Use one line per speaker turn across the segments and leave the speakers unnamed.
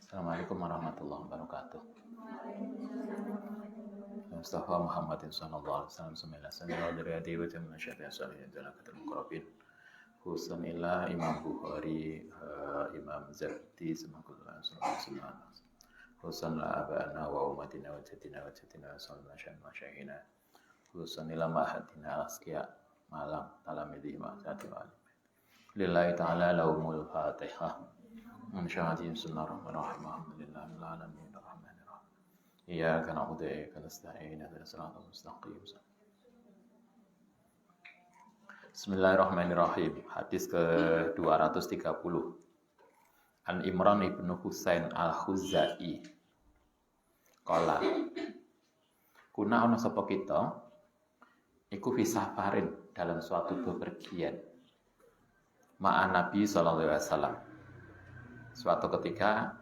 Assalamualaikum warahmatullahi wabarakatuh. Mustafa Muhammadin sallallahu alaihi wasallam sembilan sembilan dari hadi wa jamin syafi'ah salihin jalakatul muqarrabin Husan illa Imam Bukhari Imam Zabdi semakullah sallallahu alaihi wasallam Husan la abana wa umatina wa jatina sallallahu alaihi wasallam Husan illa mahatina askia malam talamidhi ma'asati wa'alim lillahi ta'ala laumul fatihah Mensyahadi bismillahirrahmanirrahim Alhamdulillahil alamin arrahmanirrahim Iyyaka na'budu wa iyyaka nasta'in ihdinas siratal mustaqim Bismillahirrahmanirrahim Hadis ke-230 An Imran ibnu Husain al-Khuzai Qala Kuna ana sapa kita iku fi safarin dalam suatu bepergian ma'an Nabi sallallahu alaihi wasallam. Suatu ketika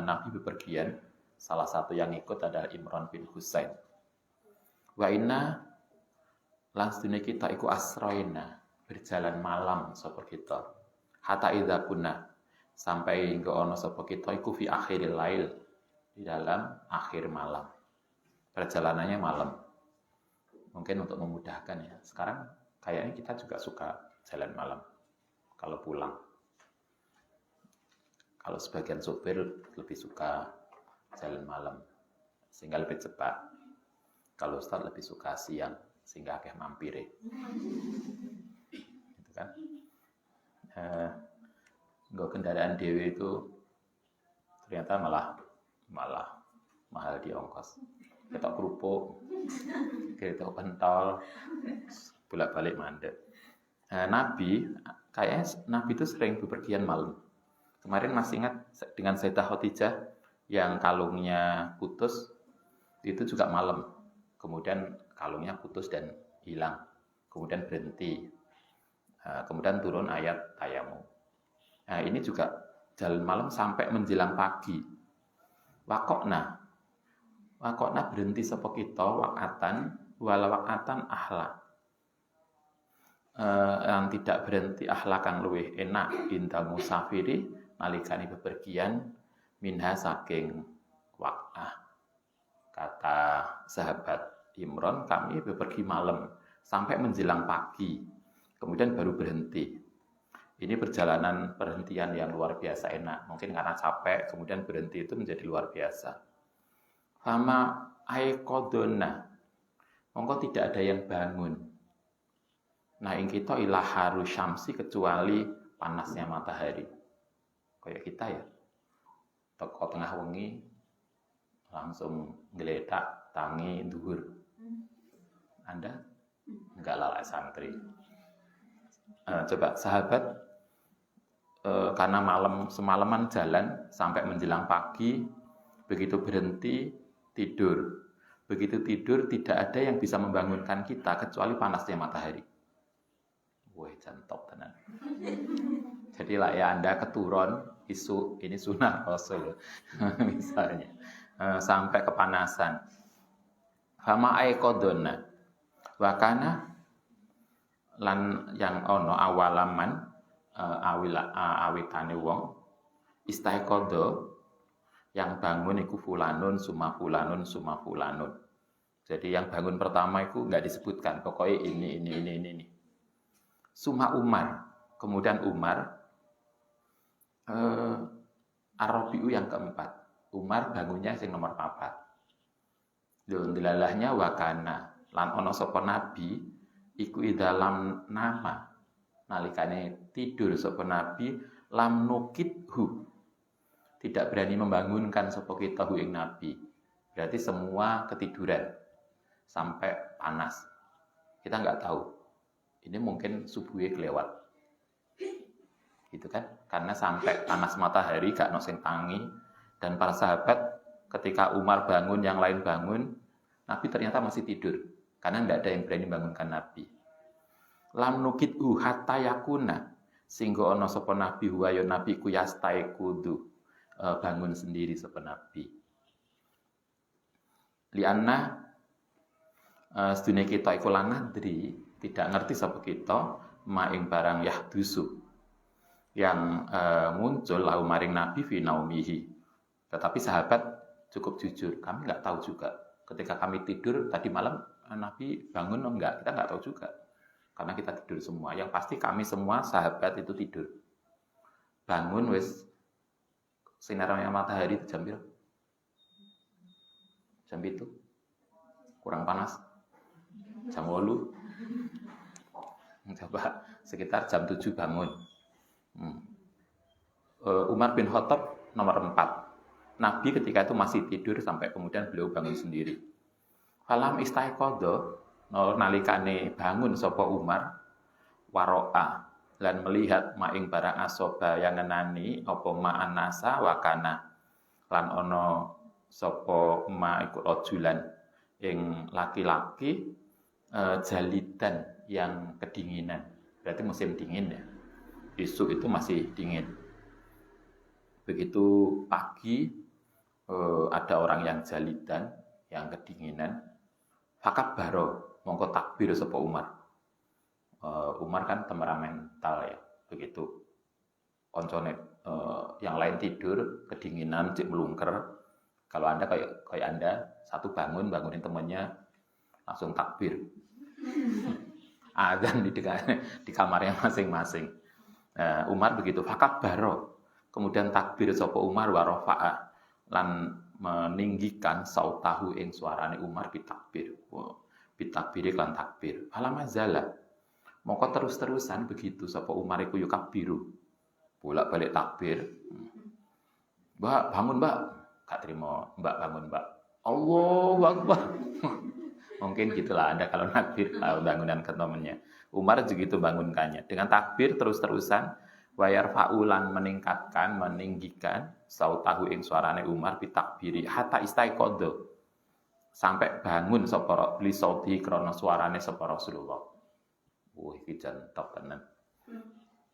Nabi bepergian, salah satu yang ikut adalah Imran bin Husain. Wa inna langsune kita iku asroina berjalan malam sapa kita. Hatta idza kunna sampai hingga ono sapa kita iku fi akhiril lail di dalam akhir malam. Perjalanannya malam. Mungkin untuk memudahkan ya. Sekarang kayaknya kita juga suka jalan malam kalau pulang. Kalau sebagian sopir lebih suka jalan malam sehingga lebih cepat. Kalau Ustaz lebih suka siang sehingga kayak mampir. Gitu kan? Nggak kendaraan dewe itu ternyata malah mahal di ongkos. Ketok kerupuk, ketok pentol, bolak-balik mandek. Nabi itu sering bepergian malam. Kemarin masih ingat dengan Sayyidah Khadijah yang kalungnya putus, itu juga malam. Kemudian kalungnya putus dan hilang. Kemudian berhenti. Kemudian turun ayat tayamum. Nah, ini juga jalan malam sampai menjelang pagi. Wakokna berhenti sapa kita wakatan wala wakatan ahla. Yang tidak berhenti ahla kang luwih enak inda musafiri nalikane bepergian minha saking waqah. Kata sahabat Imran, kami bepergi malam sampai menjelang pagi, kemudian baru berhenti. Ini perhentian yang luar biasa enak. Mungkin karena capek, kemudian berhenti itu menjadi luar biasa. Fama aiqadona, mongko tidak ada yang bangun. Nah, ing kita ilah harus syamsi kecuali panasnya matahari. Kayak kita ya, teko tengah wengi langsung ngeledak tangi duhur. Anda enggak lalai santri. Coba sahabat, karena semalaman jalan sampai menjelang pagi, begitu berhenti tidur. Begitu tidur tidak ada yang bisa membangunkan kita kecuali panasnya matahari. Wah, jantop tenan. Jadi lah ya Anda keturun isu ini sunnah Rasul misalnya sampai kepanasan. Fama aiqadona wa kana lan yang ono awalaman awitane wong istaiqadha yang bangun iku fulanun summa fulanun summa fulanun. Jadi yang bangun pertama itu enggak disebutkan, pokoknya ini. Summa Umar, kemudian Umar Ar-Rabi'u yang keempat. Umar bangunnya sing nomor 4. Lho dilalahnya wakana lan ana sapa nabi iku idalam nama nalikane tidur sapa nabi lam nukidhu. Tidak berani membangunkan sapa kita hu ing nabi. Berarti semua ketiduran sampai panas. Kita enggak tahu. Ini mungkin subuhnya kelewat. Gitu kan? Karena sampai panas matahari gak ono sing tangi dan para sahabat ketika Umar bangun yang lain bangun, Nabi ternyata masih tidur karena tidak ada yang berani bangunkan Nabi. Lam nukidhu hatta yakuna sehingga ono sapa Nabi huwa ya Nabi ku yastai kudu bangun sendiri sapa Nabi. Lianna sedune kita iku lanadri tidak ngerti sapa kita maing barang yahdusu yang muncul lahu maring Nabi fi naumihi Tetapi sahabat cukup jujur, kami nggak tahu juga. Ketika kami tidur tadi malam, Nabi bangun enggak, kita nggak tahu juga. Karena kita tidur semua. Yang pasti kami semua sahabat itu tidur. Bangun wis sinarnya matahari itu jam berapa? Jam itu kurang panas. Jam 8. Coba sekitar jam 7 bangun. Umar bin Khattab nomor 4. Nabi ketika itu masih tidur sampai kemudian beliau bangun sendiri. Falam istaiqadha nalikane bangun sapa Umar waro'a lan melihat maing barang asoba yang ngenani apa ma'an nasa wakana lan ana sapa ma iku rajulan ing laki-laki jalidan yang kedinginan. Berarti musim dingin ya. Besok itu masih dingin. Begitu pagi ada orang yang jalidan, yang kedinginan. Fakabaro, mongko takbir sapa Umar. Umar kan temperamental ya. Begitu koncone yang lain tidur, kedinginan, cik melungker. Kalau Anda kayak Anda, satu bangunin temannya, langsung takbir. Adzan di kamarnya masing-masing. Umar begitu, fakabaro. Kemudian takbir sapa Umar wa rafa'a lan meninggikan sautahu ing suarane Umar bitakbir. Bitakbir lan takbir. Falamazala. Mongko terus-terusan begitu sapa Umar iku yo kabiru. Bolak-balik takbir. Mbak, bangun, Mbak. Gak terima, Mbak bangun, Mbak. Allahu Akbar. Mungkin gitulah Anda kalau takbir bangunan ke temannya. Umar begitu bangunkannya dengan takbir terus-terusan wayar faulan meninggikan sautahu ing suarane Umar bitakbiri hatta istaiqadha sampai bangun sapa li sauti krana suarane sapa Rasulullah. Iki jan top tenan.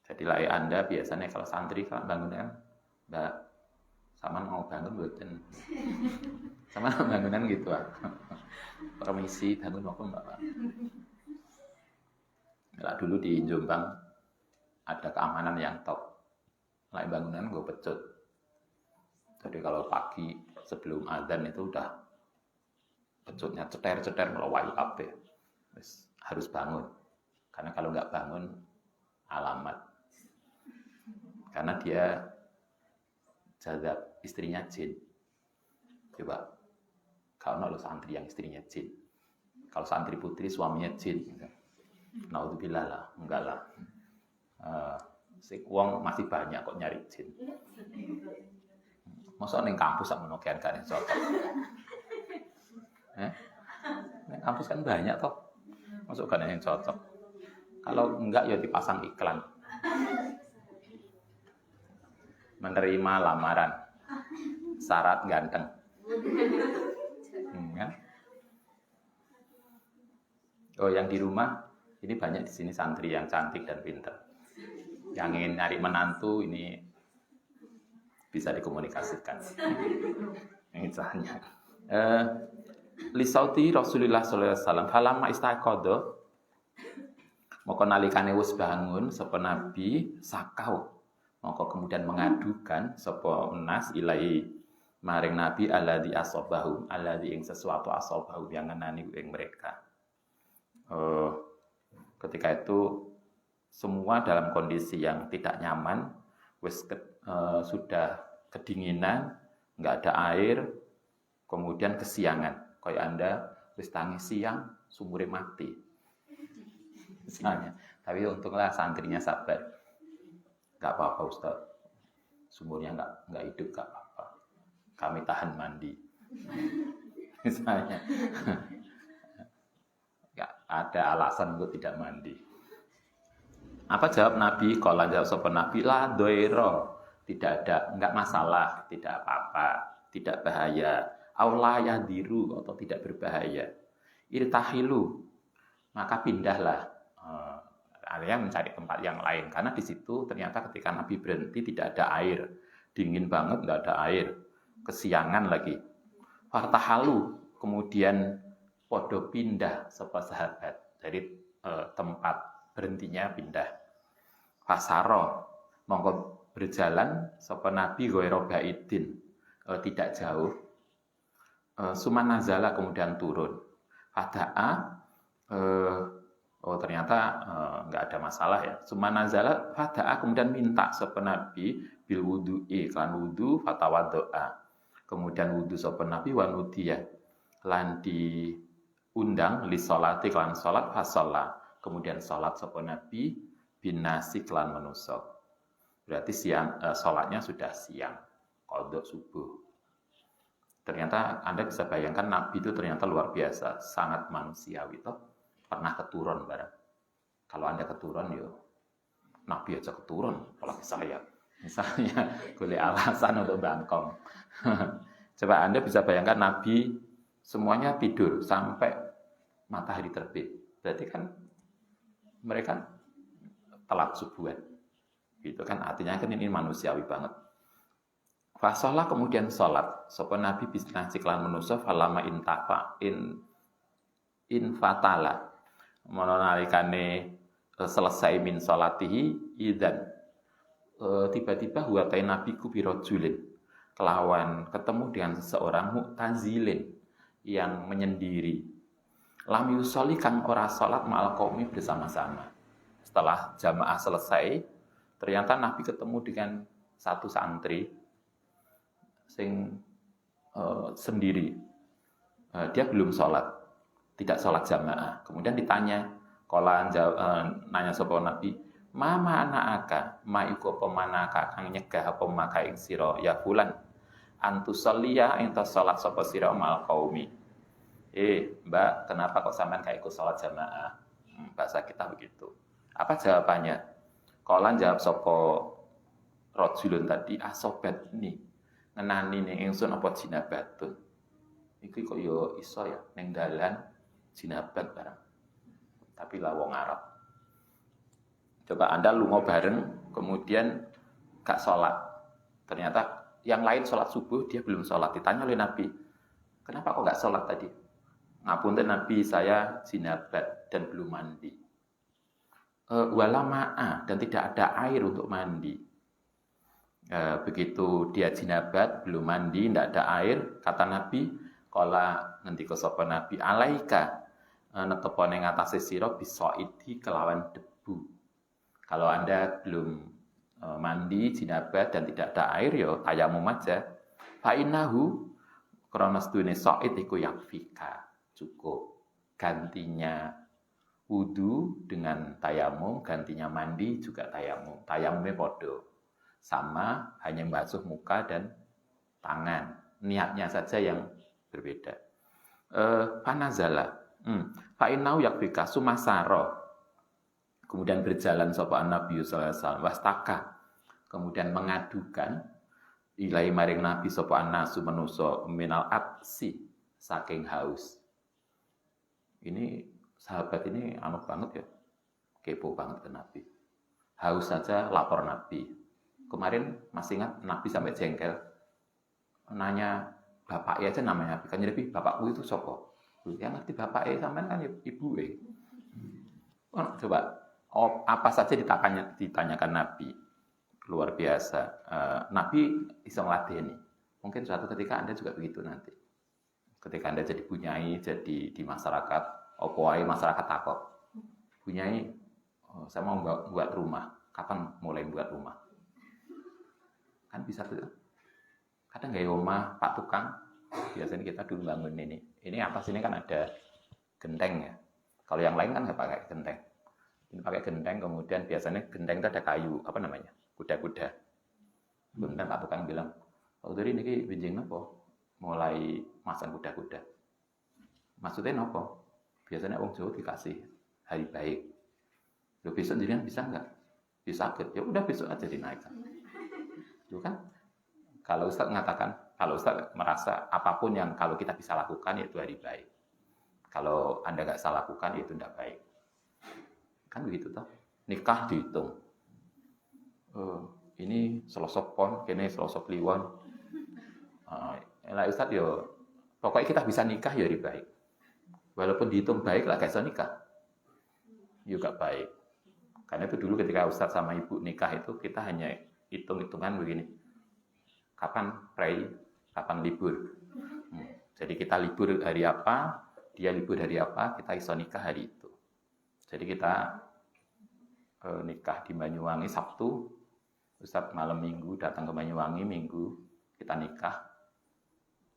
Jadi lah Anda biasanya kalau santri kalau bangunan Mbak sama mau bangun mboten. Sama bangunan gitu ah. Permisi, bangun apa Mbak? Lah dulu di Jombang ada keamanan yang top. Lain bangunan gue pecut. Jadi kalau pagi sebelum azan itu udah pecutnya ceter-ceter melawai kabeh. Harus bangun. Karena kalau nggak bangun alamat. Karena dia jadab istrinya jin. Coba kalau lo santri yang istrinya jin. Kalau santri putri suaminya jin. Naudzubillah lah, enggak lah. Si uang masih banyak kok nyari jin. Masa neng kampus sama nokian kan yang cocok. Neng kampus kan banyak toh. Masuk kan yang cocok. Kalau enggak ya dipasang iklan. Menerima lamaran. Syarat ganteng. Kan? Oh, yang di rumah ini banyak di sini santri yang cantik dan pintar. Yang ingin nyari menantu ini bisa dikomunikasikan. Ini caranya. Li sauti Rasulullah sallallahu alaihi wasallam falamma istaqadha maka nalikane wis bangun sapa nabi sakau maka kemudian mengadukan sapa nas ilai maring nabi alladzi asabahu alladzi ing sesuatu asabahu yang ngenani ing mereka. Ketika itu semua dalam kondisi yang tidak nyaman, sudah kedinginan, nggak ada air, kemudian kesiangan. Kayak Anda wis tangi siang, sumure mati. Misalnya, tapi untunglah santrinya sabar. Nggak apa-apa Ustaz, sumurnya nggak hidup, nggak apa-apa. Kami tahan mandi. Misalnya. Ada alasan untuk tidak mandi. Apa jawab Nabi? Kalau jawab sopan Nabi, la doiro. Tidak ada, enggak masalah, tidak apa-apa, tidak bahaya. Aula yadiru atau tidak berbahaya. Irtahilu, maka pindahlah. Area mencari tempat yang lain. Karena di situ ternyata ketika Nabi berhenti tidak ada air. Dingin banget, enggak ada air. Kesiangan lagi. Fartahalu, kemudian podo pindah sapa sahabat dari tempat berhentinya pindah. Fasaro mongko berjalan sapa Nabi ghaira baidin tidak jauh. Sumanazala kemudian turun. Fada'a ternyata nggak ada masalah ya. Sumanazala fada'a kemudian minta sapa Nabi bil wudu'i kan wudu fatawaddoa. Kemudian wudu sapa Nabi wa nudiya lan diundang li sholati lan salat fasalla. Kemudian salat sapa Nabi binasi lan manusa. Berarti siang salatnya sudah siang, qadha subuh. Ternyata Anda bisa bayangkan Nabi itu ternyata luar biasa, sangat manusiawi toh. Pernah keturun barang. Kalau Anda keturun yo Nabi aja keturun, apalagi saya. Misalnya boleh alasan untuk bangkong. Coba Anda bisa bayangkan Nabi semuanya tidur sampai matahari terbit. Berarti kan mereka telat subuhan. Gitu kan artinya kan ini manusiawi banget. Fasolah kemudian sholat. Sapa Nabi bisna ciklan manusa falama intafa in fatala. Mono nalikane selesai min sholatihi idan tiba-tiba huwatai Nabi kubirojulin kelawan ketemu dengan seseorang mu'tazilin yang menyendiri. Lam yusoli kang ora sholat ma'al qaumi bersama-sama. Setelah jamaah selesai, ternyata Nabi ketemu dengan satu santri sing sendiri. Dia belum sholat, tidak sholat jamaah. Kemudian ditanya, nanya sapa Nabi, mama anaka, ma iku apa manaka kang nyegah apa maka ing sira ya fulan antusalliya enta sholat sapa sira mal qaumi. Mbak, kenapa kok sampean gak ikut sholat jamaah? Bahasa kita begitu. Apa jawabannya? Qala jawab sapa rajulun tadi asobat nih. Ngenani ning ingsun apa jinabatun. Iki kok ya iso ya ning dalan jinabat barang. Tapi lah wong Arab. Coba Anda lunga bareng kemudian gak sholat. Ternyata yang lain sholat subuh, dia belum sholat. Ditanya oleh Nabi, kenapa kok gak sholat tadi? Ngapunten Nabi, saya jinabat dan belum mandi. Wala ma'a dan tidak ada air untuk mandi. Begitu dia jinabat, belum mandi, tidak ada air, kata Nabi, kala ngendika sapa Nabi, alaika netepone ngatasé sira bisa idi kelawan debu. Kalau Anda belum mandi, jinabat dan tidak ada air, ya tayamum aja. Fa innahu krana sedune said iku yakfika, cukup. Gantinya wudu dengan tayamum, gantinya mandi juga tayamum. Tayamumnya podo. Sama, hanya membasuh muka dan tangan. Niatnya saja yang berbeda. Panazala. Fa'inau yakfika sumasaro. Kemudian berjalan sapa Nabi sallallahu alaihi wasallam wastaka. Kemudian mengadukan ilahi maring Nabi sapa annasu manusa minal atsi saking haus. Ini sahabat ini anu banget ya. Kepo banget ke Nabi. Haus saja lapor Nabi. Kemarin masih ingat Nabi sampai jengkel nanya bapaknya aja namanya Nabi kan jadi bapakku itu sapa? Yang ngerti bapaknya sampean kan ibu coba apa saja ditanyakan Nabi luar biasa. Nabi bisa meladeni. Mungkin suatu ketika Anda juga begitu nanti. Ketika Anda jadi bunyai, jadi di masyarakat, opoai masyarakat takut. Bunyai, saya mau buat rumah. Kapan mulai buat rumah? Kan bisa tuh. Kadang gak rumah Pak Tukang. Biasanya kita dulu bangun ini. Ini atas ini kan ada genteng ya. Kalau yang lain kan nggak pakai genteng. Ini pakai genteng, kemudian biasanya genteng itu ada kayu, apa namanya? Kuda-kuda. Kemudian Pak Tukang bilang, "Oh, dari ini benjing apa? Mulai masang kuda-kuda." Maksudnya apa? Biasanya orang Jawa dikasih hari baik. Loh, besok jadinya bisa nggak? Bisa sakit. Ya udah besok aja dinaikkan. Itu kan kalau Ustaz mengatakan, kalau Ustaz merasa apapun yang kalau kita bisa lakukan itu hari baik. Kalau Anda nggak bisa lakukan itu tidak baik. Kan begitu toh. Nikah dihitung. Ini selosok pon, kene selosok kliwon. Lah Ustaz yo, pokoknya kita bisa nikah ya hari baik. Walaupun dihitung baik lah gak bisa nikah. Juga baik. Karena itu dulu ketika Ustaz sama Ibu nikah itu kita hanya hitung-hitungan begini. Kapan pray, kapan libur. Jadi kita libur hari apa, dia libur hari apa, kita iso nikah hari itu. Jadi kita nikah di Banyuwangi Sabtu, Ustadz malam Minggu datang ke Banyuwangi, Minggu kita nikah.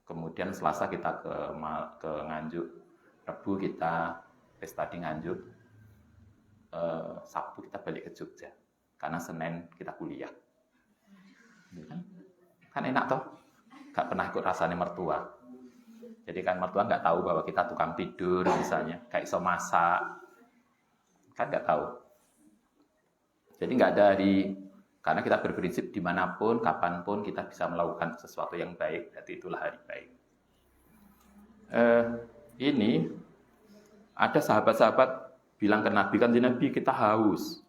Kemudian Selasa kita ke Nganjuk, Rabu kita pesta di Nganjuk, Sabtu kita balik ke Jogja, karena Senin kita kuliah. Kan enak toh, gak pernah ikut rasanya mertua. Jadi kan mertua nggak tahu bahwa kita tukang tidur misalnya, kayak iso masak, kan nggak tahu. Jadi nggak ada karena kita berprinsip dimanapun, kapanpun kita bisa melakukan sesuatu yang baik, berarti itulah hari baik. Ini ada sahabat-sahabat bilang ke Nabi, kan Nabi kita haus,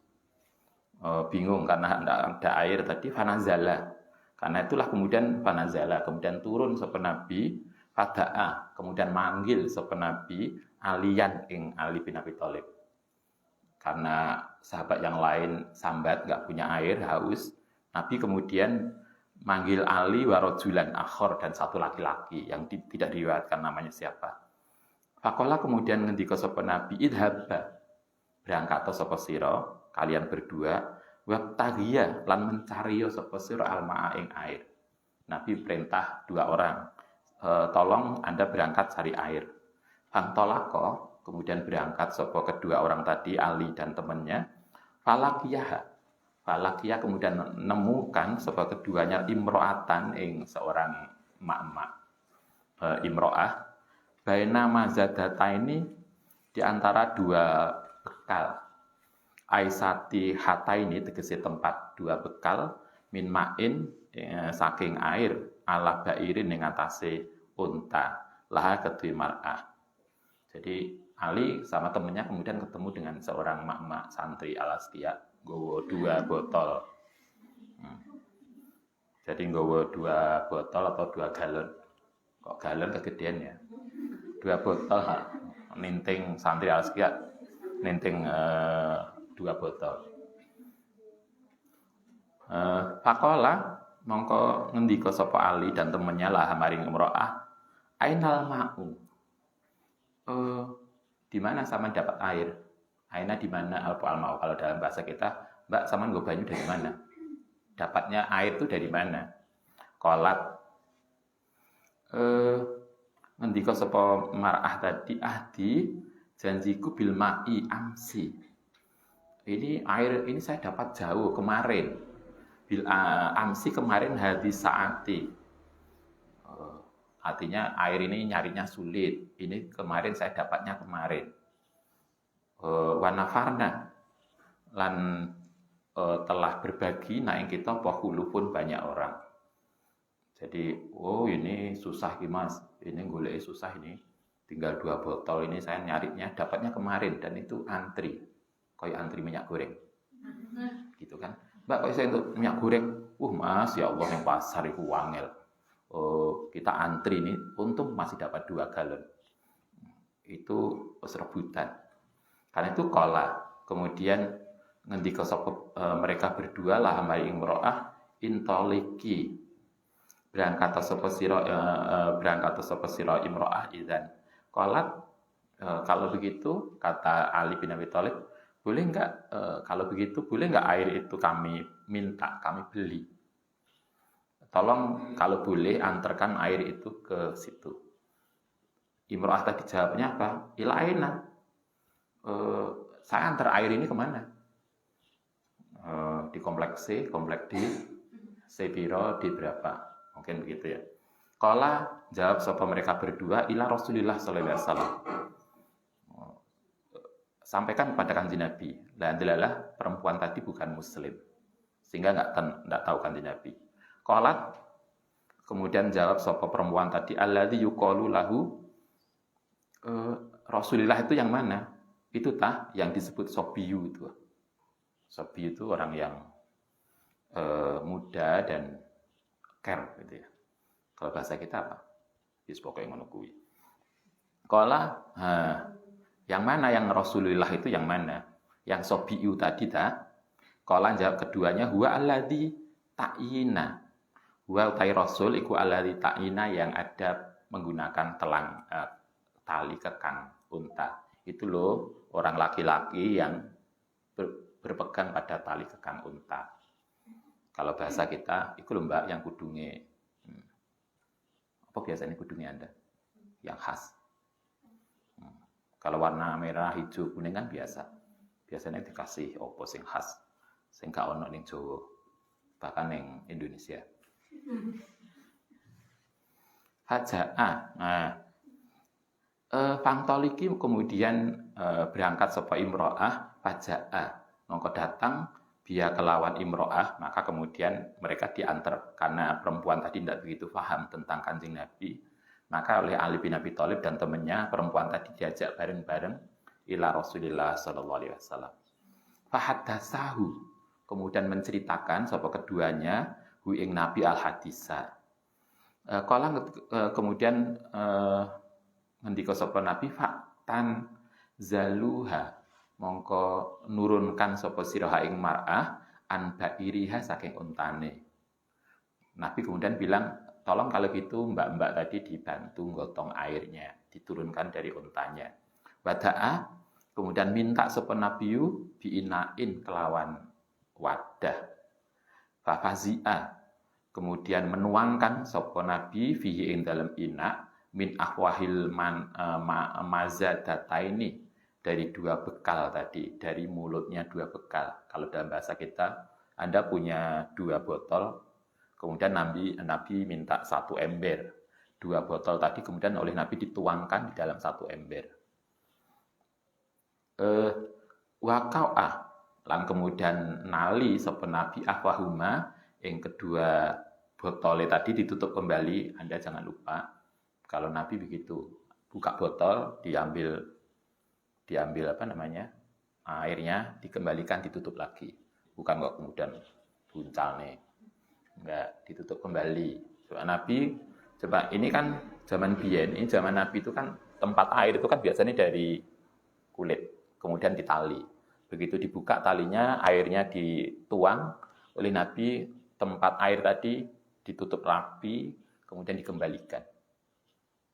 bingung karena ada air tadi, fanazala. Karena itulah kemudian fanazala, kemudian turun sapa Nabi, fada'a, kemudian manggil sapa Nabi aliyan ing Ali bin Abi Thalib. Karena sahabat yang lain sambat, nggak punya air, haus, Nabi kemudian manggil Ali wa rajulan akhor, dan satu laki-laki yang tidak diriwayatkan namanya siapa. Faqala kemudian ngendika sapa Nabi, idhabba, berangkat sapa sira kalian berdua, wabtaghiya lan mencari sapa sira almaa ing air. Nabi perintah 2 orang, tolong Anda berangkat cari air. Fantolako, kemudian berangkat sapa kedua orang tadi, Ali dan temannya. Falakiyah kemudian menemukan sapa keduanya imro'atan ing seorang emak-emak, imro'ah baina mazadata ini di antara 2 bekal. Aisati hata ini tegese tempat 2 bekal, min ma'in saking air, ala bairin ing atase unta, laha kedue mar'ah. Jadi Ali sama temennya kemudian ketemu dengan seorang mak-mak santri Alaskia, nggawa 2 botol. Jadi nggawa 2 botol atau 2 galon. Kok galon kegedean ya? 2 botol, ninting santri Alaskia, ninting 2 botol. Fakola mongko ngendika sapa Ali dan temennya lah maring imro'ah, ainal ma'u. Di mana sama dapat air? Aina di mana al-ma'u, kalau dalam bahasa kita, Mbak sama nggo banyu dari mana? Dapatnya air itu dari mana? Qalat ngendika sapa mar'ah tadi, ahdi janjiku bil ma'i amsi. Ini air ini saya dapat jauh kemarin. Bil amsi kemarin hadis saati. Artinya air ini nyarinya sulit. Ini kemarin saya dapatnya kemarin. Wanafarna lan telah berbagi naing kita pahulu pun banyak orang. Jadi, ini susah Mas. Ini golek susah ini. Tinggal 2 botol ini saya nyarinya dapatnya kemarin dan itu antri. Kayak antri minyak goreng. Gitu kan. Mbak, kok saya untuk minyak goreng? Mas, ya Allah yang pasar itu wangel. Kita antri ini, untung masih dapat 2 galon. Itu rebutan. Karena itu qala. Kemudian ngendika sapa mereka berdua lah mari imro'ah intoliki. Berangkat sapa sira imro'ah idzan. Qalat kalau begitu kata Ali bin Abi Thalib, boleh enggak kalau begitu boleh enggak air itu kami minta, kami beli. Tolong kalau boleh antarkan air itu ke situ. Imro'ah tadi jawabnya apa? Ilaina. Saya antar air ini kemana? Di komplek C, komplek D, C biro, D berapa? Mungkin begitu ya. Qala jawab sapa mereka berdua ila Rasulillah sallallahu alaihi wasallam. Sampaikan kepada Kanjeng Nabi. La delalah perempuan tadi bukan muslim. Sehingga enggak tahu Kanjeng Nabi. Qalat kemudian jawab sapa perempuan tadi alladzi yuqalu lahu Rasulillah itu yang mana? Itu yang disebut sobiyu itu. Sobiyu itu orang yang muda dan care gitu ya. Kalau bahasa kita apa? Wis pokoke ngono kuwi. Qala yang mana yang Rasulullah itu yang mana? Yang sobiyu tadi Qala jawab keduanya huwa alladzi ta'ina. Wa utai rasul iku alladzi ta'ina yang ada menggunakan telang tali kekang unta. Itu loh orang laki-laki yang berpegang pada tali kekang unta. Kalau bahasa kita, itu lho mbak yang kudungnya. Apa biasanya kudungnya Anda? Yang khas. Kalau warna merah, hijau, kuning kan biasa. Biasanya dikasih opo sing khas. Sing gak ono ning Jawa. Bahkan ning Indonesia. Haja'a. Nah, Fangtoliki kemudian berangkat sapa imro'ah faja'a. Mongko datang dia kelawan imro'ah, maka kemudian mereka diantar karena perempuan tadi tidak begitu paham tentang Kanjeng Nabi. Maka oleh Ali bin Abi Thalib dan temannya perempuan tadi diajak bareng-bareng ila Rasulillah sallallahu alaihi wasallam. Fahaddatsahu, kemudian menceritakan sapa keduanya hu ing Nabi al-hadisa. Kemudian ngendika sapa Nabi faktan zaluha, mongko nurunkan sapa siraha ing mar'ah an ba'iriha saking untane. Nabi kemudian bilang, tolong kalau gitu mbak-mbak tadi dibantu gotong airnya, diturunkan dari untanya. Wada'a, kemudian minta sapa Nabiyu biinain kelawan wadah. Fafazi'a, kemudian menuangkan sapa Nabi fihi ing dalam ina min ahwahil mazadataini, dari dua bekal tadi, dari mulutnya dua bekal. Kalau dalam bahasa kita, Anda punya dua botol, kemudian Nabi minta satu ember. Dua botol tadi kemudian oleh Nabi dituangkan di dalam satu ember. Wakau'ah, lan kemudian nali sapa Nabi ahwahuma, yang kedua botolnya tadi ditutup kembali. Anda jangan lupa, kalau Nabi begitu, buka botol, diambil airnya, dikembalikan, ditutup lagi. Bukan kok kemudian buncal nih. Enggak, ditutup kembali. Soal Nabi, coba ini kan zaman biyen, ini zaman Nabi itu kan tempat air itu kan biasanya dari kulit, kemudian ditali. Begitu dibuka talinya, airnya dituang oleh Nabi, tempat air tadi ditutup rapi, kemudian dikembalikan.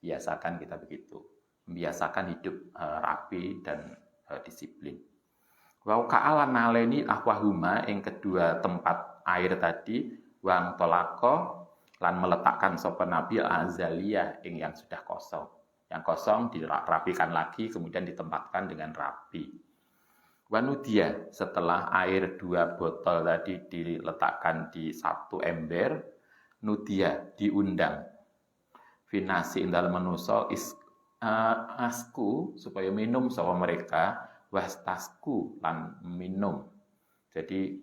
Biasakan kita begitu. Membiasakan hidup rapi dan disiplin. Wa ka'alan naleni ahwahuma, yang kedua tempat air tadi, wang tolako lan meletakkan sapa Nabi al-azaliyah yang sudah kosong. Yang kosong dirapikan lagi, kemudian ditempatkan dengan rapi. Wanudia, setelah air dua botol tadi diletakkan di satu ember, nudia diundang. Finasi indal manusa asku, supaya minum sama mereka, wastasku lan minum. Jadi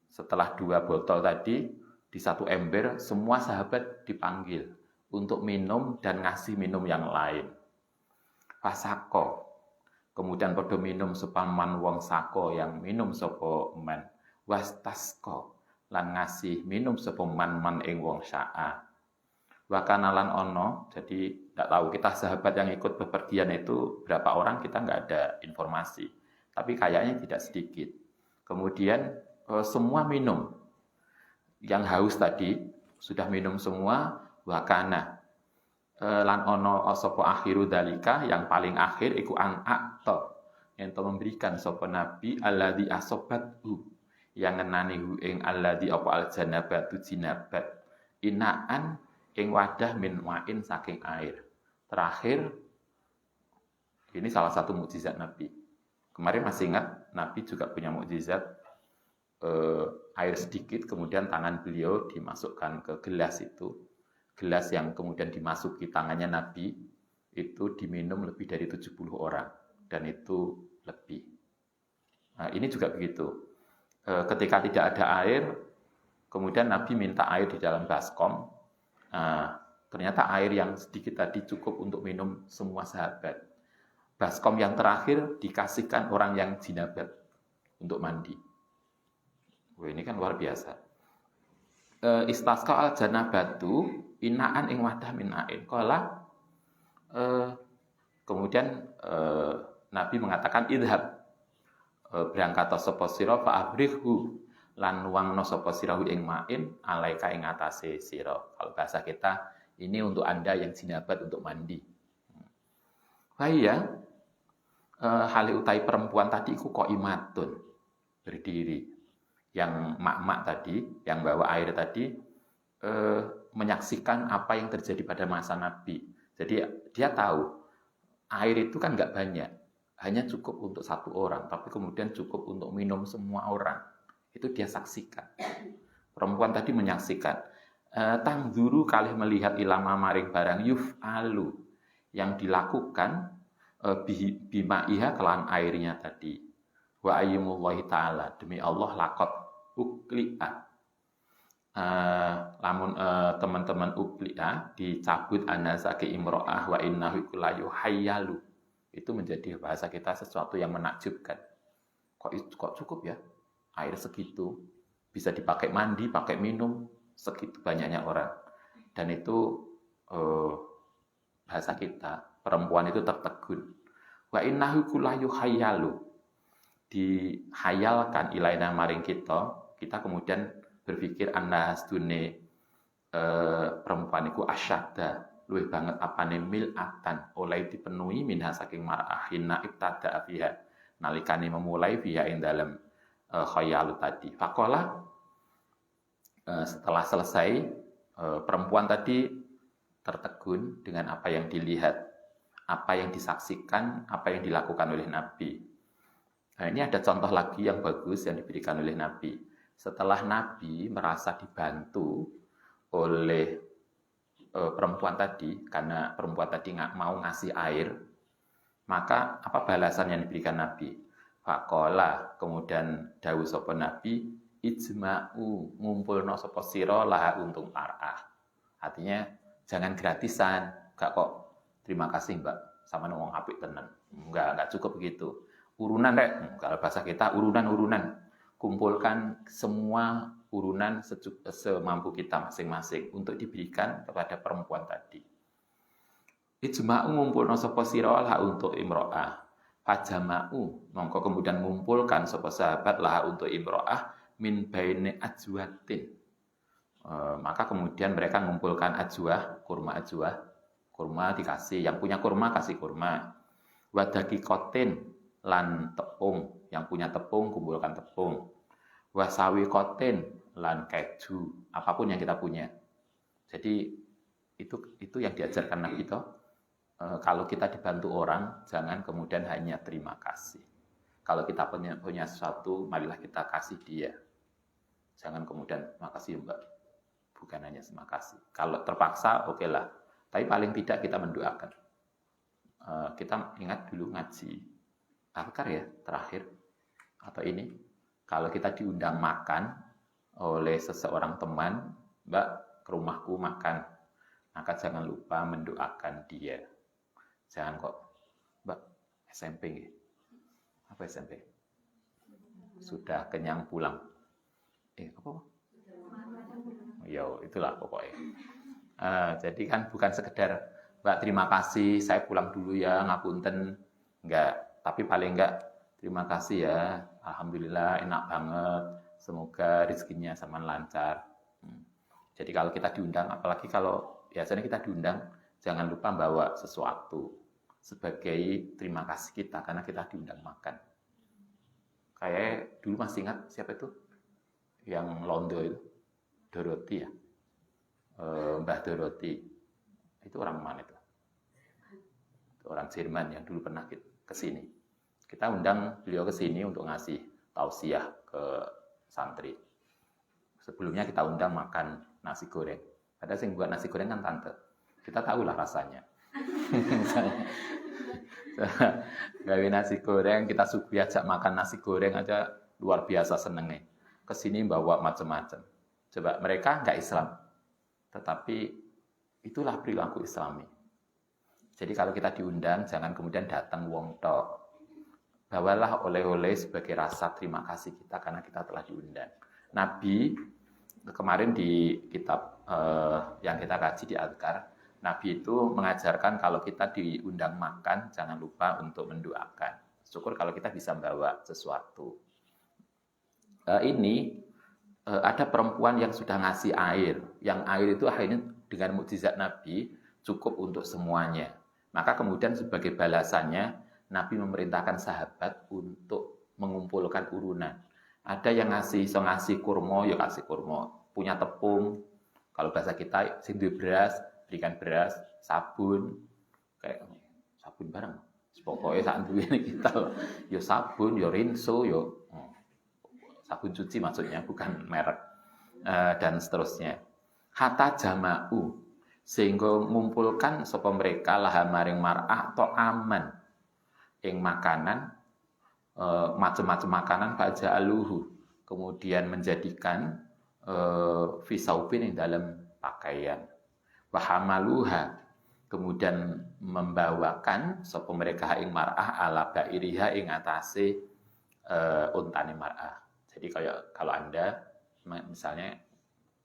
setelah dua botol tadi di satu ember, semua sahabat dipanggil untuk minum dan ngasih minum yang lain. Fasako, kemudian padha minum sepaman wong sako, yang minum sapa man. Wastasko, lan ngasih minum sapa man ing wong sya'a. Wakanalan ono, jadi tidak tahu kita sahabat yang ikut bepergian itu berapa orang, kita nggak ada informasi. Tapi kayaknya tidak sedikit. Kemudian semua minum. Yang haus tadi sudah minum semua. Wakana lan ono sapa akhiru dalika, yang paling akhir iku an akto, yang memberikan sapa Nabi alladzi asobathu, yang ngenani hu ing alladzi apa aljanabatu jinabat, inaan ing wadah min ma'in saking air. Terakhir, ini salah satu mukjizat Nabi. Kemarin masih ingat, Nabi juga punya mukjizat air sedikit, kemudian tangan beliau dimasukkan ke gelas itu. Gelas yang kemudian dimasuki tangannya Nabi, itu diminum lebih dari 70 orang. Dan itu lebih. Nah, ini juga begitu. Ketika tidak ada air, kemudian Nabi minta air di dalam baskom. Ternyata air yang sedikit tadi cukup untuk minum semua sahabat. Baskom yang terakhir dikasihkan orang yang jinabat untuk mandi. Wah, ini kan luar biasa. Istasqa al janabatu inaan ing wadah min ain. Kemudian Nabi mengatakan idhab, berangkat sapa sira fa abrighu, lan nuwangno sapa sira ing ma'in alaika ing atase sira. Kalau bahasa kita ini untuk Anda yang jinabat untuk mandi. Bahaya hal utai perempuan tadi iku kok imatun berdiri. Yang mak-mak tadi yang bawa air tadi menyaksikan apa yang terjadi pada masa Nabi. Jadi dia tahu air itu kan nggak banyak, hanya cukup untuk satu orang, tapi kemudian cukup untuk minum semua orang. Itu dia saksikan. Perempuan tadi menyaksikan. Tangduru kalih melihat ilama maring barang yuf'alu yang dilakukan bima iha kelan airnya tadi. Wa ayyimullahi ta'ala demi Allah lakot ukli'a. Lamun teman-teman ukli'a dicabut anasake imro'ah wa innahu kulayu hayyalu. Itu menjadi bahasa kita sesuatu yang menakjubkan. Kok cukup ya? Air segitu bisa dipakai mandi, pakai minum, segitu banyaknya orang. Dan itu bahasa kita, perempuan itu tertegun. Wa innahu kulayu hayyalu. Dihayalkan ilaina maring kita kemudian berpikir annas dune perempuan iku asyadda luwih banget apane mil'atan oleh dipenuhi minha saking mar'ahina ibtada fiha nalikane memulai fiha ing dalem khayalu tadi. Faqala setelah selesai perempuan tadi tertegun dengan apa yang dilihat, apa yang disaksikan, apa yang dilakukan oleh Nabi. Nah, ini ada contoh lagi yang bagus yang diberikan oleh Nabi. Setelah Nabi merasa dibantu oleh perempuan tadi, karena perempuan tadi nggak mau ngasih air, maka apa balasan yang diberikan Nabi? Faqala, kemudian dawuh sapa Nabi, ijma'u ngumpulno sapa sira laha untung ar'ah. Artinya jangan gratisan, gak kok terima kasih Mbak, sama wong apik tenan. Enggak cukup begitu. Urunan rek, kalau bahasa kita urunan-urunan. Kumpulkan semua urunan semampu kita masing-masing untuk diberikan kepada perempuan tadi. Ijma'u ngumpulna sapa sira laha untuk imro'ah. Fajama'u mongko kemudian ngumpulkan sapa sahabat laha untuk imro'ah min baini ajwatin. Maka kemudian mereka mengumpulkan ajwah, kurma dikasih, yang punya kurma kasih kurma. Wadaki kotin lan tepung, yang punya tepung kumpulkan tepung. Wasawi kotin lan keju, apapun yang kita punya. Jadi itu yang diajarkan Nabi itu. Kalau kita dibantu orang, jangan kemudian hanya terima kasih. Kalau kita punya sesuatu, marilah kita kasih dia. Jangan kemudian makasih Mbak. Bukan hanya terima kasih. Kalau terpaksa, oke lah. Tapi paling tidak kita mendoakan. Kita ingat dulu ngaji Azkar ya, terakhir. Atau ini. Kalau kita diundang makan oleh seseorang teman, Mbak, ke rumahku makan. Maka jangan lupa mendoakan dia. Jangan kok, Mbak, SMP nggih. Apa SMP? Sudah kenyang pulang. Apa? Ya, itulah pokoknya. Jadi kan bukan sekedar Mbak terima kasih, saya pulang dulu ya, ngapunten. Enggak, tapi paling enggak terima kasih ya, alhamdulillah enak banget, semoga rezekinya sama lancar. Jadi kalau kita diundang, apalagi kalau biasanya kita diundang, jangan lupa bawa sesuatu sebagai terima kasih kita karena kita diundang makan. Kayak dulu masih ingat siapa itu? Yang Londo itu, Doroti ya. Mbah Doroti. Itu orang mana itu? Itu orang Jerman yang dulu pernah ke sini. Kita undang beliau ke sini untuk ngasih tausiah ke santri. Sebelumnya kita undang makan nasi goreng. Padahal yang buat nasi goreng kan tante. Kita tahulah rasanya. Gawe nasi goreng, kita suguhi ajak makan nasi goreng aja luar biasa senengnya. Kesini bawa macam-macam. Coba mereka nggak Islam, tetapi itulah perilaku Islami. Jadi kalau kita diundang, jangan kemudian datang wong tok. Bawalah oleh-oleh sebagai rasa terima kasih kita karena kita telah diundang. Nabi kemarin di kitab yang kita kaji di Azkar, Nabi itu mengajarkan kalau kita diundang makan, jangan lupa untuk mendoakan. Syukur kalau kita bisa bawa sesuatu. Ini ada perempuan yang sudah ngasih air, yang air itu akhirnya dengan mukjizat Nabi cukup untuk semuanya. Maka kemudian sebagai balasannya Nabi memerintahkan sahabat untuk mengumpulkan urunan. Ada yang ngasih kurma, ya kasih kurma. Punya tepung, kalau bahasa kita sing duwe beras, berikan beras, sabun, kayak sabun bareng. Pokoknya saat duwe kita yo sabun, yo rinso, yo sabun cuci maksudnya, bukan merek, dan seterusnya. Hatta jama'u, sehingga mengumpulkan sapa mereka laha maring mar'ah atau aman ing makanan, macam-macam makanan baja aluhu, kemudian menjadikan fisaubin yang dalam pakaian, wahamaluha, kemudian membawakan sapa mereka ing mar'ah ala bairiha ing atase untane mar'ah. Jadi kalau Anda misalnya,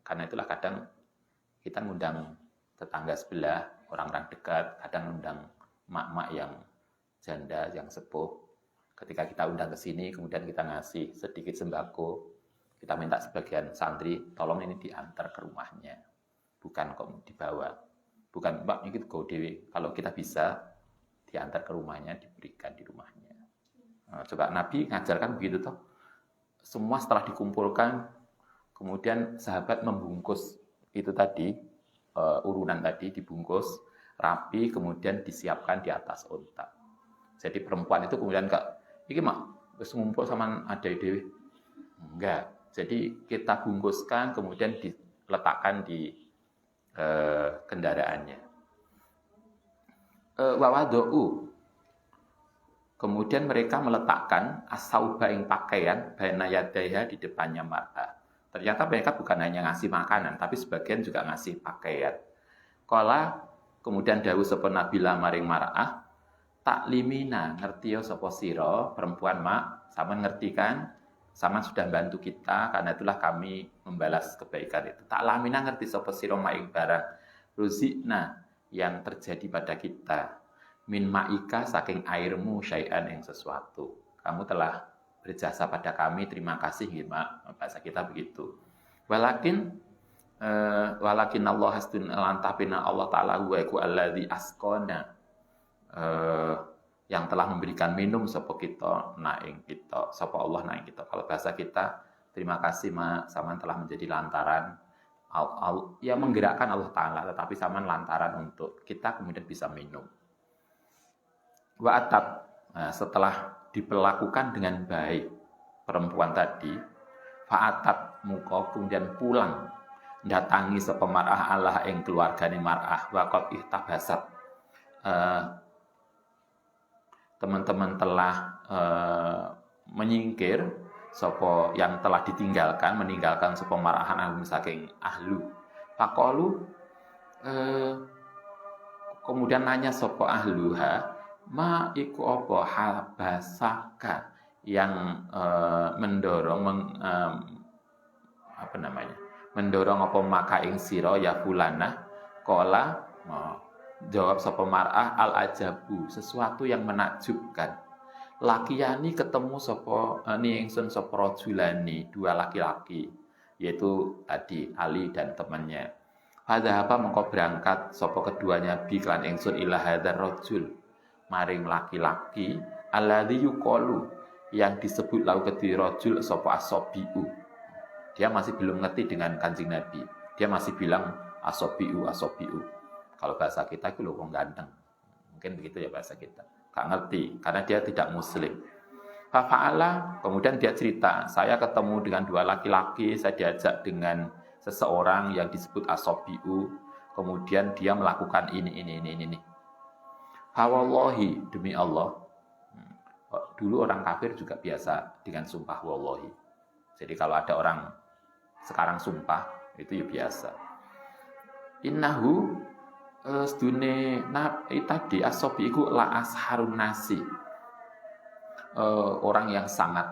karena itulah kadang kita ngundang tetangga sebelah, orang-orang dekat, kadang ngundang mak-mak yang janda, yang sepuh. Ketika kita undang ke sini, kemudian kita ngasih sedikit sembako, kita minta sebagian santri, tolong ini diantar ke rumahnya, bukan kok dibawa. Bukan, Mbak, ini go dewe. Kalau kita bisa diantar ke rumahnya, diberikan di rumahnya. Nah, coba Nabi ngajarkan begitu toh. Semua setelah dikumpulkan, kemudian sahabat membungkus itu tadi, urunan tadi dibungkus rapi, kemudian disiapkan di atas unta. Jadi perempuan itu kemudian iki mak wis ngumpul sama ada dewe. Enggak. Jadi kita bungkuskan, kemudian diletakkan di kendaraannya. Wawado'u, kemudian mereka meletakkan as-sauba ing pakaian baina yadaiha di depannya mar'ah. Ternyata mereka bukan hanya ngasih makanan, tapi sebagian juga ngasih pakaian. Kala kemudian dawuh sapa Nabi maring mar'ah, taklimina ngerti ya sapa sira perempuan mak, sama ngerti kan? Sama sudah bantu kita, karena itulah kami membalas kebaikan itu. Taklamina ngerti sapa sira mak ing barang ruzikna yang terjadi pada kita. Min ma'ika saking airmu syai'an yang sesuatu. Kamu telah berjasa pada kami, terima kasih ya mak. Bahasa kita begitu. Walakin Allah hasdun lantapina Allah ta'ala wa iku alladzi asqana, yang telah memberikan minum sapa kita naing kita, sapa Allah naing kita. Kalau bahasa kita, terima kasih mak, saman telah menjadi lantaran ya menggerakkan Allah Ta'ala, tetapi saman lantaran untuk kita kemudian bisa minum. Wa'atab, nah, setelah diperlakukan dengan baik perempuan tadi, fa'atab muka kemudian pulang datangi sapa mar'ah Allah ing keluargane mar'ah waqat ihtabasat, teman-teman telah menyingkir sapa yang telah meninggalkan sapa mar'ah anhum saking ahlu. Faqalu, kemudian nanya sapa ahluha, ma iku apa habasaka, yang mendorong mendorong apa maka ing sira ya fulana. Qala, jawab sapa mar'ah, al ajabu, sesuatu yang menakjubkan. Lakiyani ketemu sapa ni ingsun sapa rajulani, dua laki-laki, yaitu tadi Ali dan temannya. Fadzahaba mengko berangkat sapa keduanya bi lan ingsun ila hadzal rajul, maring laki-laki alladzi yuqalu, yang disebut lau kedhi rajul sapa asobiu. Dia masih belum ngerti dengan Kanjeng Nabi. Dia masih bilang asobiu. Kalau bahasa kita itu wong ganteng. Mungkin begitu ya bahasa kita. Gak ngerti karena dia tidak muslim. Fa'ala, kemudian dia cerita, saya ketemu dengan dua laki-laki, saya diajak dengan seseorang yang disebut asobiu, kemudian dia melakukan ini. Wallahi, demi Allah. Dulu orang kafir juga biasa dengan sumpah wallahi. Jadi kalau ada orang sekarang sumpah, itu ya biasa. Innahu sedune tadi asobi iku la asharun nasi. Orang yang sangat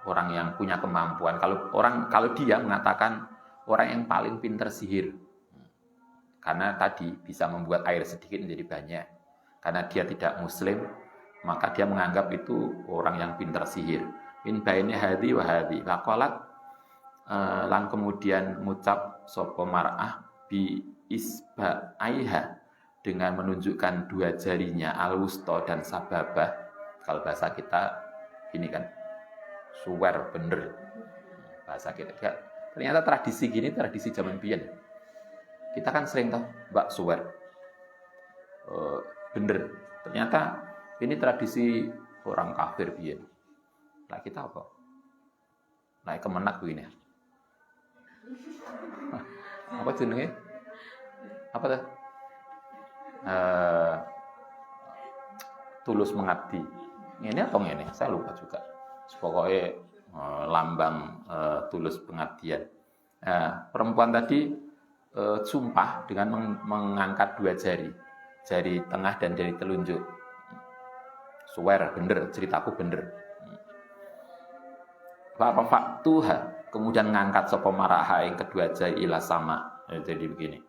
orang yang punya kemampuan. Kalau dia mengatakan orang yang paling pintar sihir. Karena tadi bisa membuat air sedikit menjadi banyak. Karena dia tidak muslim, maka dia menganggap itu orang yang pintar sihir. min baini hadhi wa hadhi. Faqalat lan kemudian ngucap sapa mar'ah bi isba'aiha dengan menunjukkan dua jarinya al-wusta dan sababah. Kalau bahasa kita gini kan, suwer bener bahasa kita. Ternyata tradisi gini tradisi zaman biyen. Kita kan sering tahu mbak suwer bener. Ternyata ini tradisi orang kafir biyen. Lah kita apa? Nah kemenak begini. Apa jenenge? Apa tuh? Tulus mengabdi. Ini atau ini? Saya lupa juga. Pokoknya lambang tulus pengabdian. Perempuan tadi sumpah dengan mengangkat dua jari, jari tengah dan jari telunjuk. Swear, bener, ceritaku bener. Faktuha, kemudian ngangkat sapa maraha yang kedua jari ila sama. Jadi begini,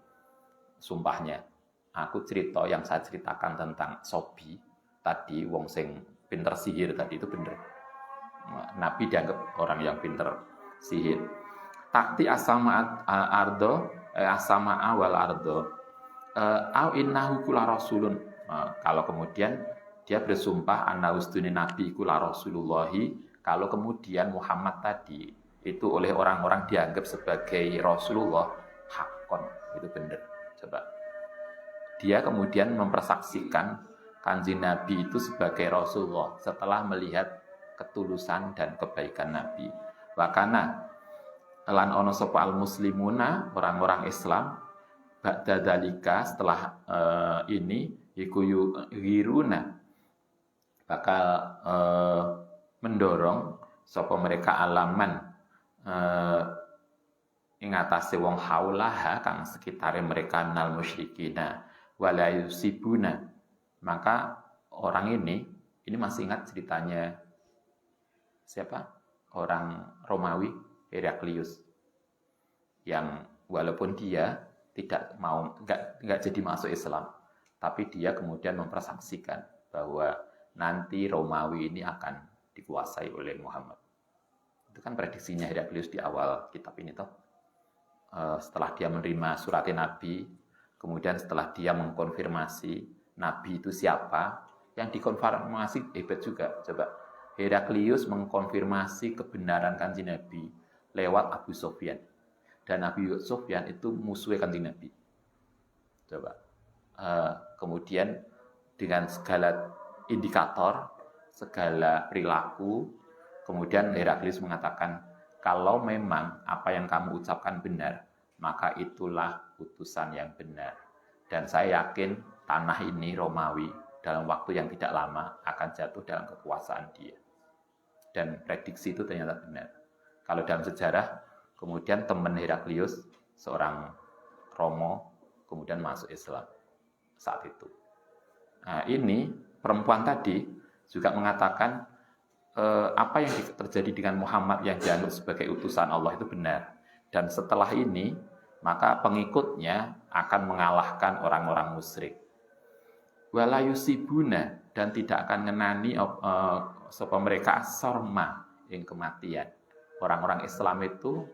sumpahnya. Aku cerita yang saya ceritakan tentang Sobi tadi, wong sing pinter sihir tadi itu bener. Nabi dianggap orang yang pinter sihir. Takti asama ardo, asama awal ardo, au innahu kula rasulun. Kalau kemudian dia bersumpah anna ustuni nabi kula rasulullahi, kalau kemudian Muhammad tadi itu oleh orang-orang dianggap sebagai Rasulullah, hakon, itu benar. Coba. Dia kemudian mempersaksikan Kanjeng Nabi itu sebagai Rasulullah setelah melihat ketulusan dan kebaikan Nabi. Wakana lan ono sapa al muslimuna, orang-orang Islam, ba'da dzalika, setelah ini iku yiruna bakal mendorong sapa mereka alaman ing atase wong haulaha kang sekitare mereka minal musyrikina wala yusibuna. Maka orang ini masih ingat ceritanya siapa? Orang Romawi Heraklius yang walaupun dia tidak mau enggak jadi masuk Islam, tapi dia kemudian mempersaksikan bahwa nanti Romawi ini akan dikuasai oleh Muhammad. Itu kan prediksinya Heraklius di awal kitab ini toh. Setelah dia menerima surat Nabi, kemudian setelah dia mengkonfirmasi Nabi itu siapa, yang dikonfirmasi hebat juga. Coba, Heraklius mengkonfirmasi kebenaran Kanjeng Nabi lewat Abu Sufyan. Dan Abu Sufyan itu musuhnya Kanjeng Nabi. Coba, kemudian dengan segala indikator, segala perilaku, kemudian Heraklius mengatakan, kalau memang apa yang kamu ucapkan benar, maka itulah putusan yang benar. Dan saya yakin tanah ini Romawi dalam waktu yang tidak lama akan jatuh dalam kekuasaan dia. Dan prediksi itu ternyata benar. Kalau dalam sejarah, kemudian teman Heraklius, seorang Romo, kemudian masuk Islam saat itu. Nah, ini perempuan tadi juga mengatakan apa yang terjadi dengan Muhammad yang dianggap sebagai utusan Allah itu benar. Dan setelah ini, maka pengikutnya akan mengalahkan orang-orang musyrik. Wala yusibuna, dan tidak akan ngenani sapa mereka sorma yang kematian. Orang-orang Islam itu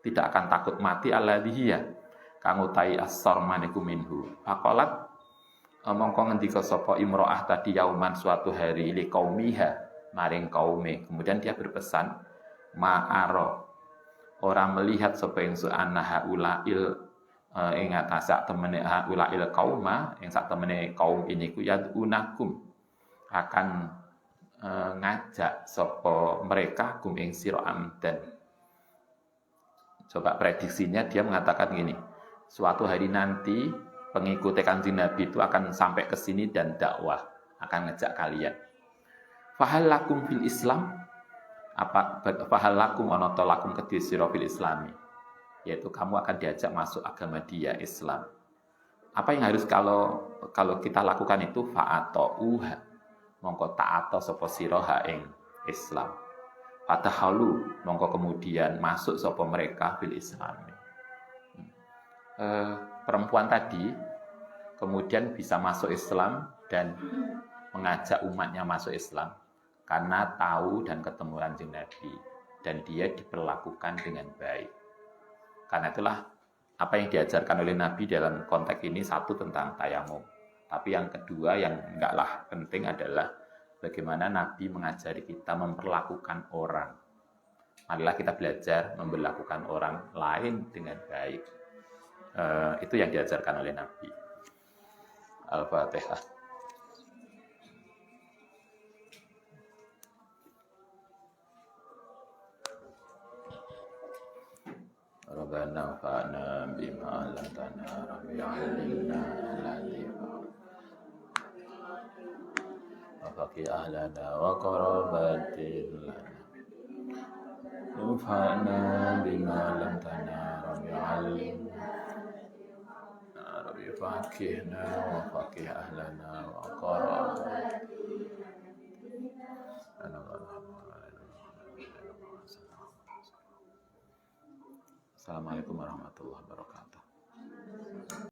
tidak akan takut mati alladhiya kang utai as-sorma niku minhu. Faqalat mongko ngendika sapa imro'ah tadi yauman suatu hari li qaumiha maring kaume. Kemudian dia berpesan, ma'aro, orang melihat sapa ingsun annaha ulail ing atase temene ulail qauma, ing sak temene kaum ini ku yadunakum akan ngajak sapa mereka kum ing sira amdan. Coba prediksinya, dia mengatakan gini, suatu hari nanti pengikut Kanjeng Nabi itu akan sampai ke sini dan dakwah, akan ngejak kalian. Fahal lakum fil Islam, apa fahal lakum ana ta lakum kedhi sira fil Islami, yaitu kamu akan diajak masuk agama dia, Islam. Apa yang harus kalau kita lakukan itu fa'atauha, mongko ta'ata sapa sira ha ing Islam. Fatahalu, mongko kemudian masuk sapa mereka fil Islami. Perempuan tadi kemudian bisa masuk Islam dan mengajak umatnya masuk Islam karena tahu dan ketemu Kanjeng Nabi dan dia diperlakukan dengan baik. Karena itulah apa yang diajarkan oleh Nabi dalam konteks ini, satu tentang tayamum. Tapi yang kedua yang enggaklah penting adalah bagaimana Nabi mengajari kita memperlakukan orang. Marilah kita belajar memperlakukan orang lain dengan baik. Itu yang diajarkan oleh Nabi. Al-Fatihah. Rabbana fa'na bima 'allamtana rabbi 'allimna alladhi wa faqih ahlana wa qarabatin lana fa'na bima 'allamtana rabbi 'allimna rabbi faqihna wa faqih ahlana wa qarabatin. Assalamualaikum warahmatullahi wabarakatuh.